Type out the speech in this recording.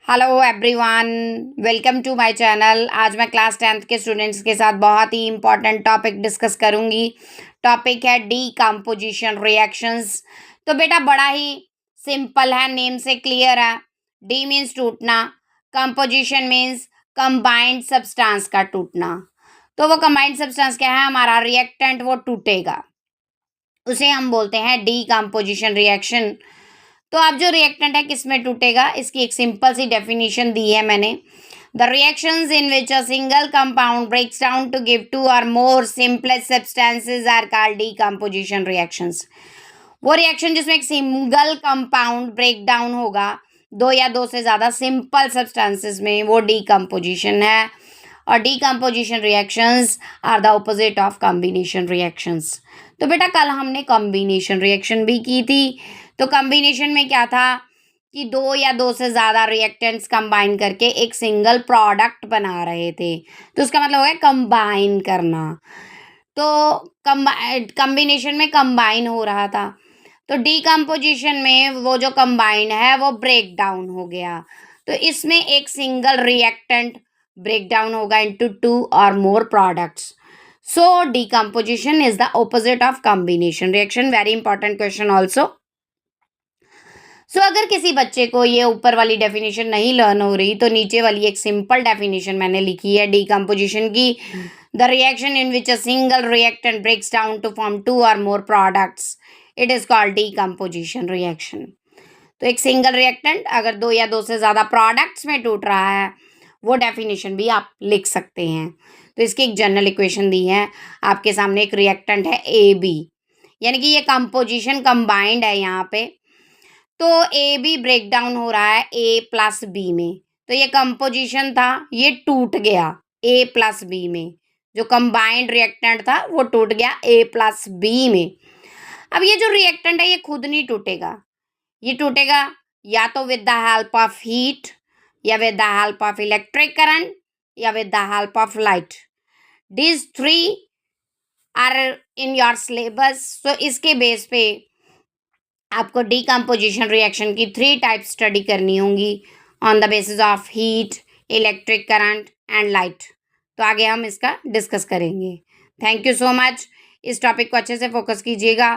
Hello everyone, welcome to my channel. आज मैं class 10th के स्टूडेंट्स के साथ बहुत ही इम्पॉर्टेंट टॉपिक डिस्कस करूंगी। टॉपिक है डीकम्पोजिशन रिएक्शंस। तो बेटा बड़ा ही सिंपल है, नेम से क्लियर है। डी मीन्स टूटना, कंपोजिशन मीन्स कंबाइंड सब्सटेंस का टूटना। तो वो कंबाइंड सब्सटेंस क्या है? हमारा रिएक्टेंट वो टूटेगा, उसे हम बोलते हैं डीकम्पोजिशन रिएक्शन। तो अब जो रिएक्टेंट है किस में टूटेगा, इसकी एक सिंपल सी डेफिनेशन दी है मैंने। The reactions in which a single compound breaks down to give two or more simplest substances are called decomposition reactions. वो रिएक्शन जिसमें एक सिंगल कंपाउंड ब्रेक डाउन होगा दो या दो से ज़्यादा सिंपल सब्सटेंसेस में, वो डीकम्पोजिशन है। और decomposition reactions are the opposite of combination reactions. तो बेटा कल हमने कॉम्बिनेशन रिएक्शन भी की थी। तो कॉम्बिनेशन में क्या था कि दो या दो से ज़्यादा रिएक्टेंट्स कंबाइन करके एक सिंगल प्रोडक्ट बना रहे थे, तो उसका मतलब हो गया कंबाइन करना। तो कॉम्बिनेशन में कंबाइन हो रहा था, तो डीकम्पोजिशन में वो जो कंबाइन है वो ब्रेक डाउन हो गया। तो इसमें एक सिंगल रिएक्टेंट ब्रेक डाउन होगा into two or more products. So decomposition is the opposite of combination reaction. Very important question also. अगर किसी बच्चे को ये ऊपर वाली डेफिनेशन नहीं लर्न हो रही, तो नीचे वाली एक सिंपल डेफिनेशन मैंने लिखी है डीकम्पोजिशन की। The reaction in which a single reactant breaks down to form two or more products, it is called decomposition reaction. तो एक सिंगल रिएक्टेंट अगर दो या दो से ज़्यादा प्रोडक्ट्स में टूट रहा है, वो डेफिनेशन भी आप लिख सकते हैं। तो इसकी एक जनरल इक्वेशन दी है आपके सामने। एक रिएक्टेंट है ए बी, यानी कि ये कंपोजिशन कंबाइंड है यहाँ पे। तो ए बी ब्रेक डाउन हो रहा है ए प्लस बी में। तो ये कंपोजिशन था, ये टूट गया ए प्लस बी में। जो कंबाइंड रिएक्टेंट था वो टूट गया ए प्लस बी में। अब ये जो रिएक्टेंट है ये खुद नहीं टूटेगा, ये टूटेगा या तो with the help of heat, या with the help of electric current, या with the help of light. these three are in your syllabus. तो इसके बेस पे आपको डीकम्पोजिशन रिएक्शन की 3 टाइप स्टडी करनी होंगी on the basis of heat, electric current and light. तो आगे हम इसका डिस्कस करेंगे। Thank you so much. इस टॉपिक को अच्छे से फोकस कीजिएगा।